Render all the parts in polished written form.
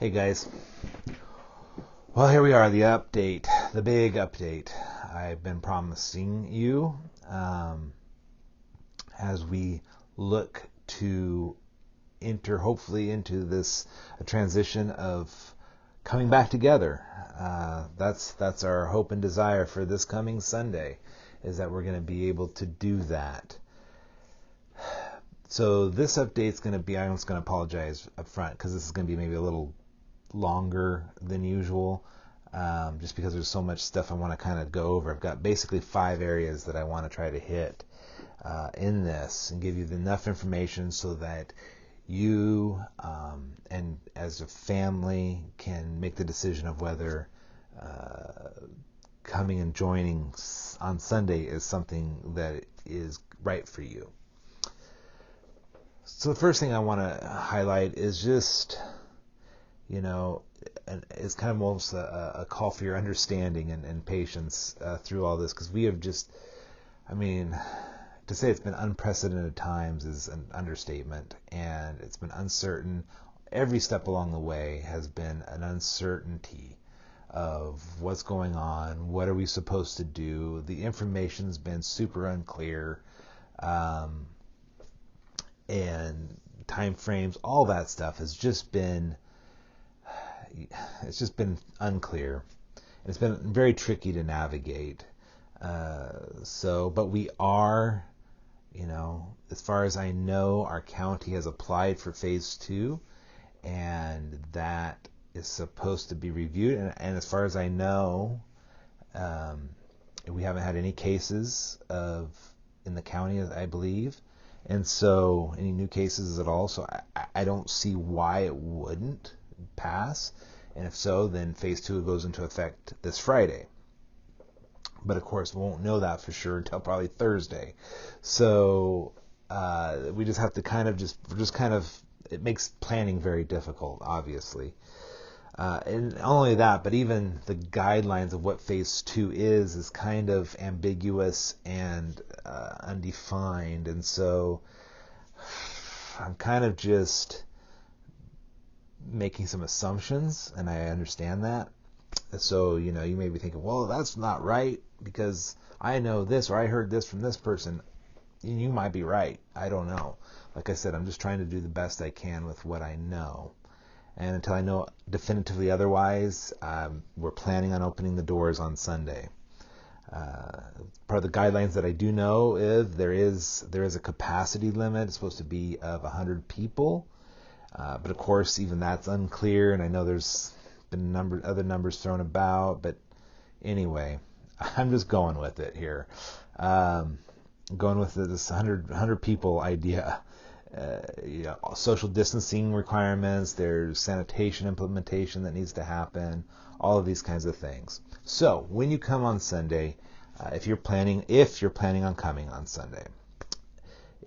Hey guys. Well, here we are, the update, the big update I've been promising you as we look to enter hopefully into this transition of coming back together. That's our hope and desire for this coming Sunday, is that we're going to be able to do that. So this update's going to be, I'm just going to apologize up front because this is going to be maybe a little longer than usual, just because there's so much stuff I want to kind of go over. I've got basically 5 areas that I want to try to hit in this and give you enough information so that you and as a family can make the decision of whether coming and joining on Sunday is something that is right for you. So the first thing I want to highlight is just, it's kind of almost a call for your understanding and patience through all this, because we have just, to say it's been unprecedented times is an understatement, and it's been uncertain. Every step along the way has been an uncertainty of what's going on, what are we supposed to do. The information's been super unclear, and time frames, all that stuff has just been, it's just been unclear. It's been very tricky to navigate. But we are, as far as I know, our county has applied for phase 2, and that is supposed to be reviewed. And as far as I know, we haven't had any cases in the county, I believe. And so any new cases at all. So I don't see why it wouldn't pass. And if so, then phase 2 goes into effect this Friday. But of course, we won't know that for sure until probably Thursday. So we just have to it makes planning very difficult, obviously. And not only that, but even the guidelines of what phase 2 is kind of ambiguous and undefined. And so I'm kind of just making some assumptions, and I understand that. So, you may be thinking, well, that's not right because I know this, or I heard this from this person. You might be right. I don't know. Like I said, I'm just trying to do the best I can with what I know. And until I know definitively otherwise, we're planning on opening the doors on Sunday. Part of the guidelines that I do know is there is a capacity limit. It's supposed to be of 100 people. But of course, even that's unclear, and I know there's been other numbers thrown about. But anyway, I'm just going with it here. Going with this 100 people idea. Social distancing requirements, there's sanitation implementation that needs to happen, all of these kinds of things. So when you come on Sunday, if you're planning on coming on Sunday,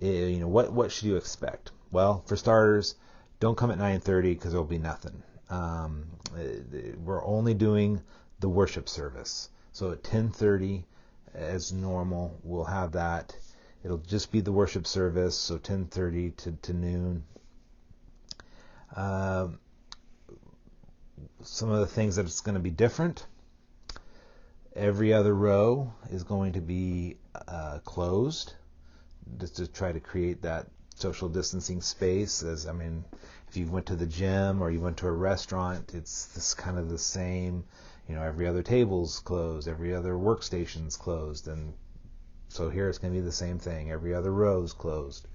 what should you expect? Well, for starters, don't come at 9:30 because there'll be nothing. We're only doing the worship service. So at 10:30, as normal, we'll have that. It'll just be the worship service, so 10:30 to noon. Some of the things that it's going to be different. Every other row is going to be closed, just to try to create that social distancing space. If you went to the gym or you went to a restaurant, it's this kind of the same. Every other table's closed, every other workstation's closed, and so here it's going to be the same thing. Every other row is closed.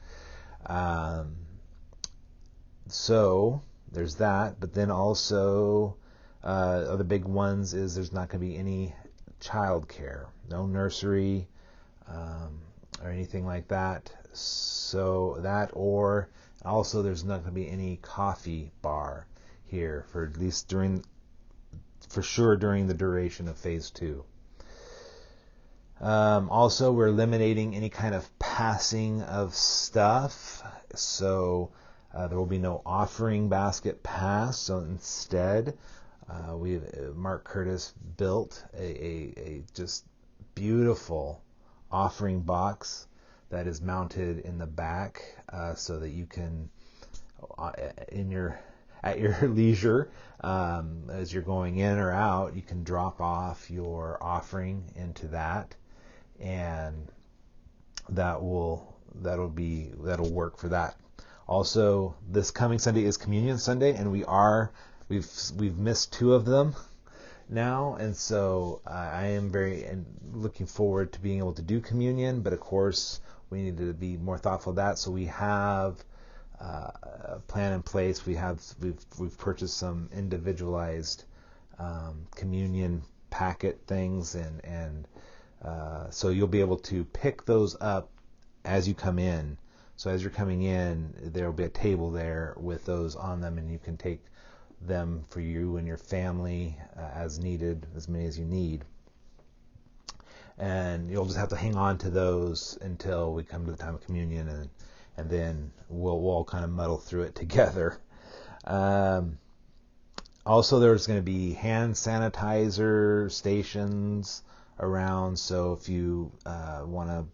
So there's that. But then also other big ones is there's not going to be any child care, no nursery or anything like that. So that, or also there's not going to be any coffee bar here for at least during the duration of phase 2. Also, we're eliminating any kind of passing of stuff, so there will be no offering basket pass. So instead, Mark Curtis built a just beautiful offering box that is mounted in the back, so that you can at your leisure. As you're going in or out, you can drop off your offering into that, and that'll work for that. Also, this coming Sunday is Communion Sunday, and we've missed 2 of them now, and so I am very looking forward to being able to do communion. But of course, we need to be more thoughtful of that. So we have a plan in place. We've purchased some individualized communion packet things, and so you'll be able to pick those up as you come in. So as you're coming in, there will be a table there with those on them, and you can take them for you and your family as needed, as many as you need. And you'll just have to hang on to those until we come to the time of communion, and then we'll all kind of muddle through it together. Also, there's going to be hand sanitizer stations around, so if you want to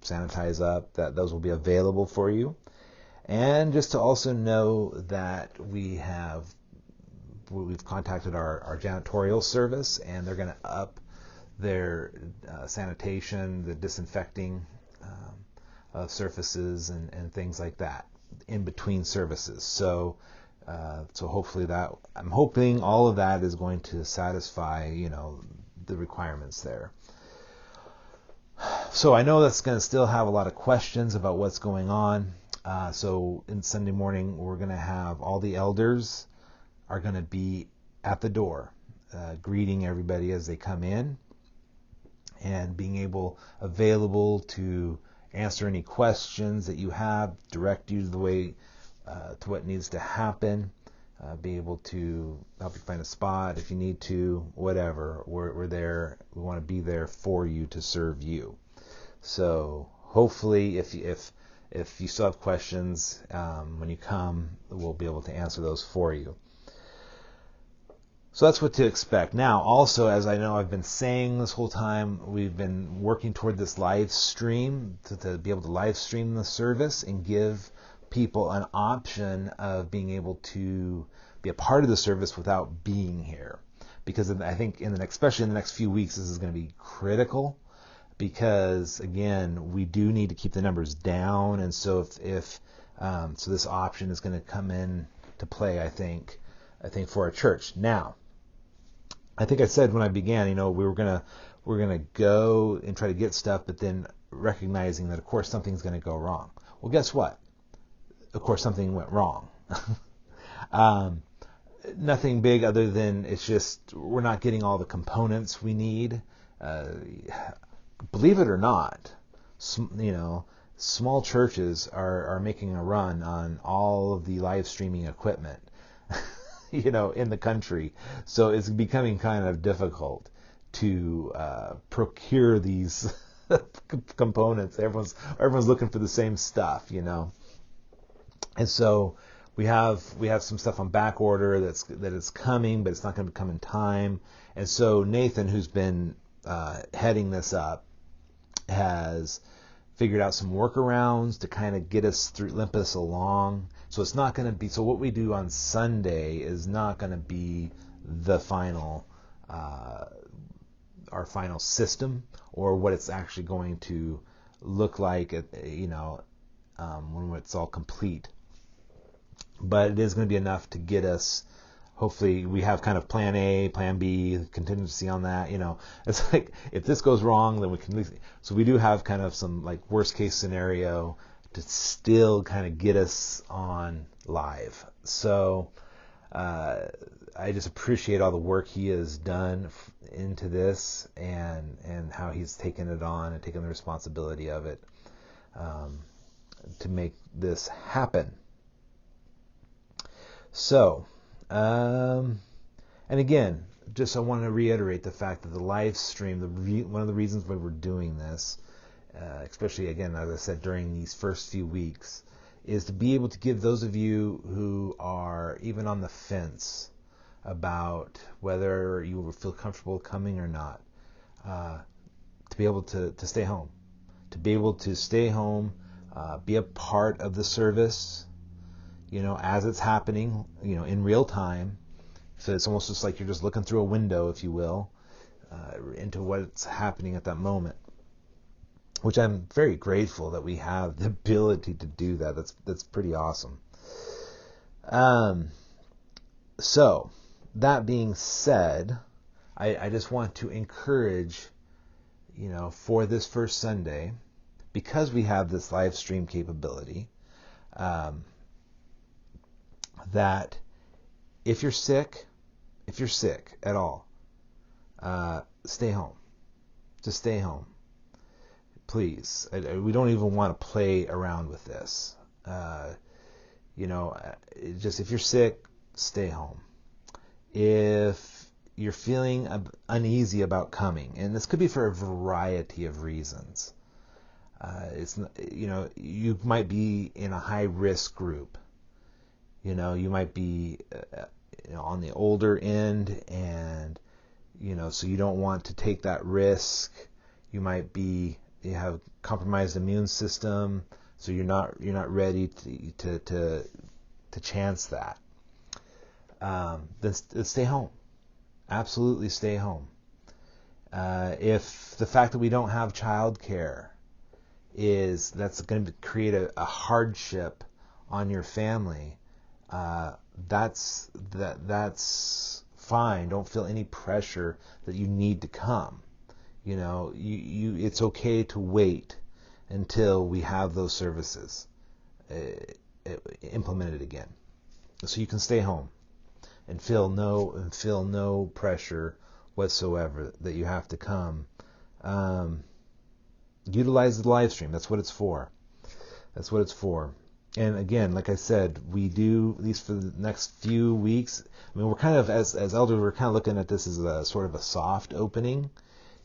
sanitize up, those will be available for you. And just to also know that we've contacted our janitorial service, and they're going to up their sanitation, the disinfecting of surfaces and things like that in between services. So hopefully I'm hoping all of that is going to satisfy, the requirements there. So I know that's going to still have a lot of questions about what's going on. So in Sunday morning, we're going to have all the elders are going to be at the door, greeting everybody as they come in, and being available to answer any questions that you have, direct you to the way to what needs to happen, be able to help you find a spot if you need to, whatever. We're there. We want to be there for you to serve you. So hopefully, if you still have questions when you come, we'll be able to answer those for you. So that's what to expect. Now, also, as I know I've been saying this whole time, we've been working toward this live stream to be able to live stream the service and give people an option of being able to be a part of the service without being here. Because I think especially in the next few weeks, this is going to be critical. Because again, we do need to keep the numbers down, and so if this option is going to come in to play, I think for our church. Now, I think I said when I began, we're gonna go and try to get stuff, but then recognizing that of course something's going to go wrong. Well, guess what? Of course something went wrong. Nothing big other than it's just we're not getting all the components we need. Believe it or not, small churches are making a run on all of the live streaming equipment, in the country. So it's becoming kind of difficult to procure these components. Everyone's looking for the same stuff, And so we have some stuff on back order that is coming, but it's not going to come in time. And so Nathan, who's been heading this up, has figured out some workarounds to kind of get us through, limp us along. So it's not going to be, so what we do on Sunday is not going to be the final, our final system, or what it's actually going to look like, when it's all complete. But it is going to be enough to get us. Hopefully we have kind of plan A, plan B, contingency on that. It's like if this goes wrong, then we can. So we do have kind of some like worst case scenario to still kind of get us on live. So I just appreciate all the work he has done into this and how he's taken it on and taken the responsibility of it to make this happen. So. And again, just I want to reiterate the fact that the live stream, one of the reasons why we're doing this, especially again, as I said, during these first few weeks, is to be able to give those of you who are even on the fence about whether you will feel comfortable coming or not, to be able to stay home, be a part of the service. as it's happening, in real time. So it's almost just like you're just looking through a window, if you will, into what's happening at that moment, which I'm very grateful that we have the ability to do that. That's pretty awesome. So that being said, I just want to encourage, for this first Sunday, because we have this live stream capability, that if you're sick at all, stay home. Just stay home. Please. We don't even want to play around with this. Just if you're sick, stay home. If you're feeling uneasy about coming, and this could be for a variety of reasons. You might be in a high risk group. You might be on the older end, and so you don't want to take that risk. You have compromised immune system, so you're not ready to chance that. Then stay home. Absolutely stay home. If the fact that we don't have childcare that's going to create a hardship on your family, that's fine. Don't feel any pressure that you need to come. It's okay to wait until we have those services implemented again, so you can stay home and feel no pressure whatsoever that you have to come. Utilize the live stream. That's what it's for. And again, like I said, we do, at least for the next few weeks, we're kind of, as elders, we're kind of looking at this as a sort of a soft opening,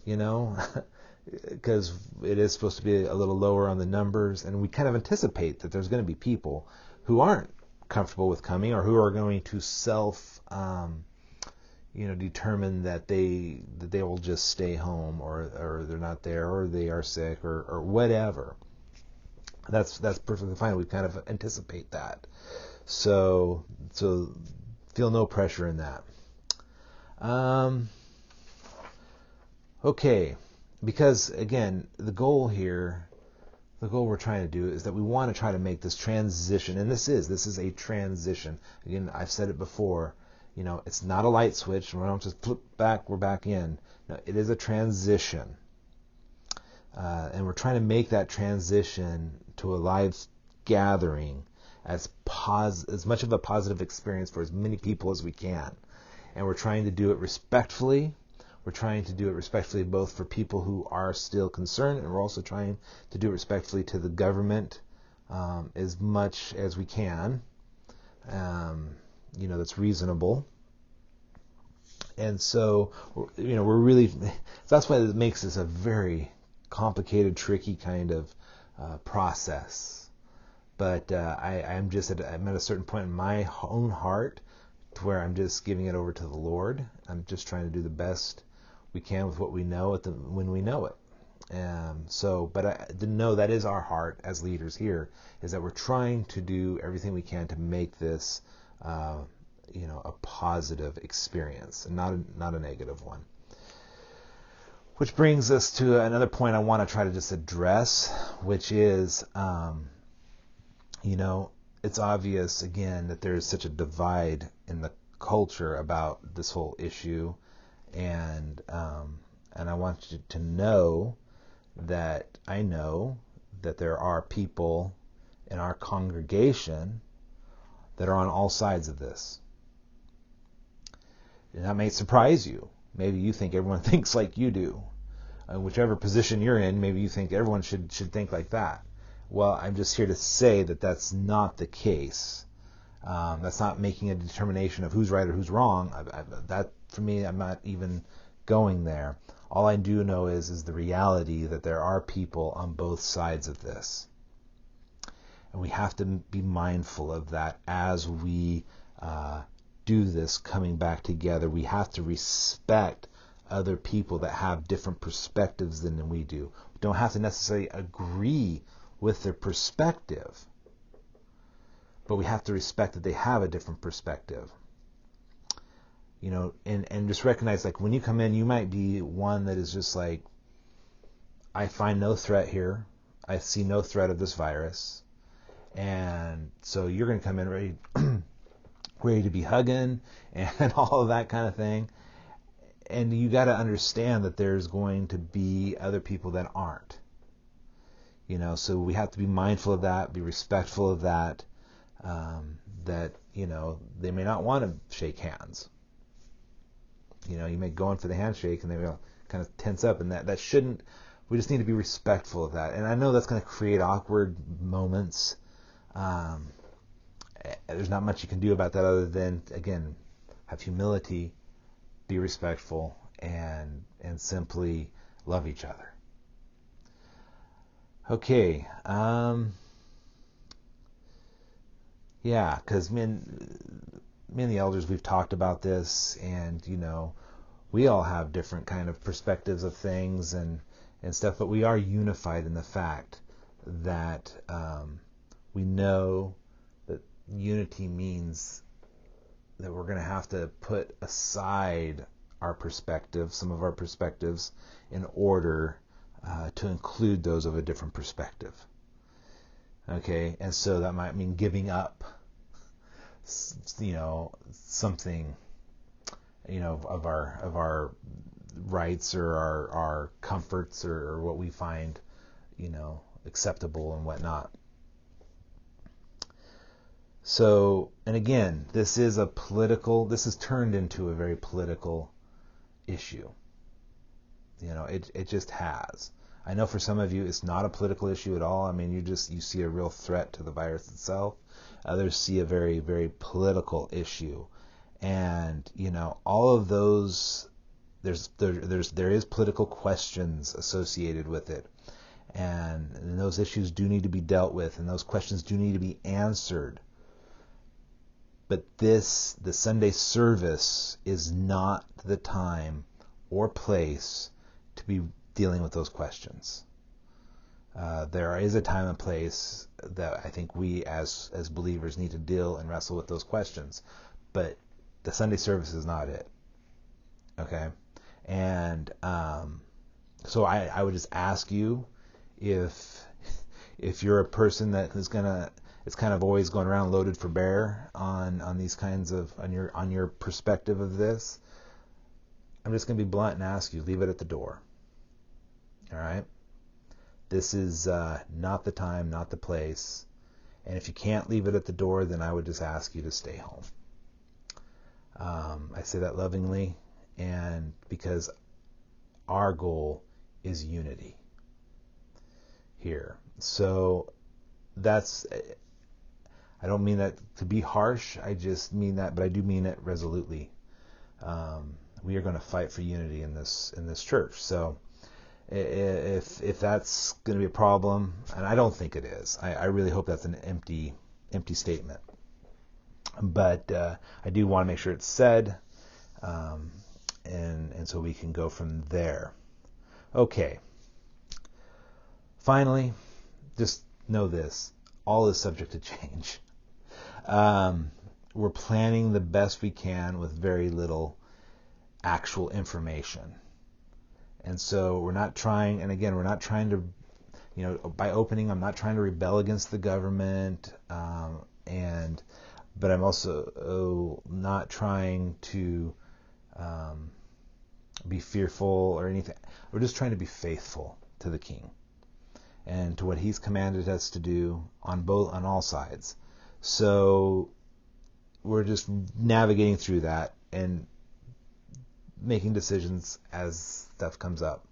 because it is supposed to be a little lower on the numbers, and we kind of anticipate that there's going to be people who aren't comfortable with coming, or who are going to determine that they will just stay home, or they're not there, or they are sick, or whatever. That's perfectly fine. We kind of anticipate that. So feel no pressure in that. Okay, because again, the goal we're trying to do is that we want to try to make this transition, and this is a transition. Again, I've said it before. It's not a light switch. We don't just flip back, we're back in. No, it is a transition. And we're trying to make that transition to a live gathering as much of a positive experience for as many people as we can. And we're trying to do it respectfully. We're trying to do it respectfully both for people who are still concerned, and we're also trying to do it respectfully to the government as much as we can. That's reasonable. And so, we're really, that's why it makes this a very complicated, tricky kind of process. But I'm at a certain point in my own heart to where I'm just giving it over to the Lord. I'm just trying to do the best we can with what we know when we know it. But I didn't know that is our heart as leaders here, is that we're trying to do everything we can to make this a positive experience, and not a negative one. Which brings us to another point I want to try to just address, which is, it's obvious, again, that there's such a divide in the culture about this whole issue, and I want you to know that I know that there are people in our congregation that are on all sides of this. And that may surprise you. Maybe you think everyone thinks like you do. Whichever position you're in, maybe you think everyone should think like that. Well, I'm just here to say that that's not the case. That's not making a determination of who's right or who's wrong. That, for me, I'm not even going there. All I do know is the reality that there are people on both sides of this. And we have to be mindful of that as we do this coming back together. We have to respect other people that have different perspectives than we do. We don't have to necessarily agree with their perspective, but we have to respect that they have a different perspective. And just recognize, like, when you come in, you might be one that is just like, I find no threat here. I see no threat of this virus. And so you're going to come in ready to be hugging and all of that kind of thing. And you got to understand that there's going to be other people that aren't. So we have to be mindful of that, be respectful of that, that, they may not want to shake hands. You may go in for the handshake and they will kind of tense up, and that shouldn't. We just need to be respectful of that. And I know that's going to create awkward moments. There's not much you can do about that other than, again, have humility, be respectful, and simply love each other. Okay. Yeah, because me and the elders, we've talked about this, and we all have different kind of perspectives of things and stuff, but we are unified in the fact that we know that unity means that we're going to have to put aside our perspectives, some of our perspectives, in order to include those of a different perspective. Okay, and so that might mean giving up, something, of our rights or our comforts or what we find, acceptable and whatnot. So, and again, this has turned into a very political issue. It just has. I know for some of you it's not a political issue at all. I mean, you see a real threat to the virus itself. Others see a very, very political issue. And, all of those, there is political questions associated with it. And those issues do need to be dealt with, and those questions do need to be answered. But the Sunday service is not the time or place to be dealing with those questions. There is a time and place that I think we as believers need to deal and wrestle with those questions. But the Sunday service is not it. Okay? And so I would just ask you, if you're a person that is it's kind of always going around loaded for bear on these kinds of, on your perspective of this, I'm just going to be blunt and ask you, leave it at the door. All right? This is not the time, not the place. And if you can't leave it at the door, then I would just ask you to stay home. I say that lovingly, and because our goal is unity here. So I don't mean that to be harsh. I just mean that, but I do mean it resolutely. We are going to fight for unity in this church. So if that's going to be a problem, and I don't think it is, I really hope that's an empty statement. But I do want to make sure it's said, and so we can go from there. Okay. Finally, just know this: all is subject to change. We're planning the best we can with very little actual information. And so we're not trying to, by opening, I'm not trying to rebel against the government, but I'm also not trying to be fearful or anything. We're just trying to be faithful to the King and to what He's commanded us to do on all sides. So we're just navigating through that and making decisions as stuff comes up.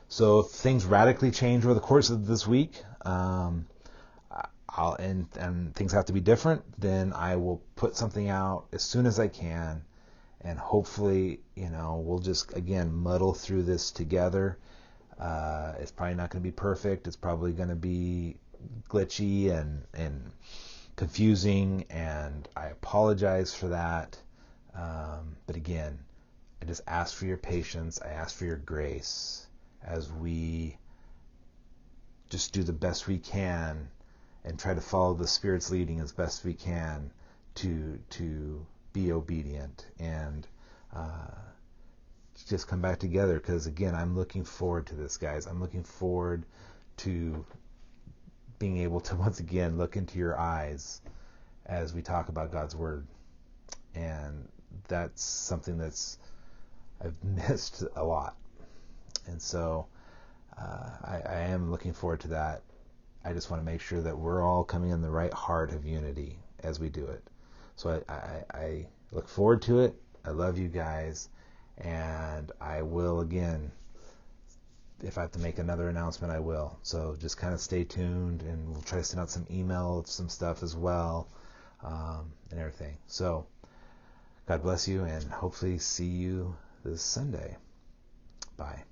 So if things radically change over the course of this week, and things have to be different, then I will put something out as soon as I can, and hopefully, we'll just again muddle through this together. It's probably not going to be perfect. It's probably going to be glitchy and confusing, and I apologize for that. But again, I just ask for your patience. I ask for your grace as we just do the best we can and try to follow the Spirit's leading as best we can to be obedient and just come back together. Because again, I'm looking forward to this, guys. I'm looking forward to being able to once again look into your eyes as we talk about God's Word. And that's something I've missed a lot. And so I am looking forward to that. I just want to make sure that we're all coming in the right heart of unity as we do it. So I look forward to it. I love you guys. And I will, again, if I have to make another announcement, I will. So just kind of stay tuned, and we'll try to send out some email, some stuff as well, and everything. So God bless you, and hopefully see you this Sunday. Bye.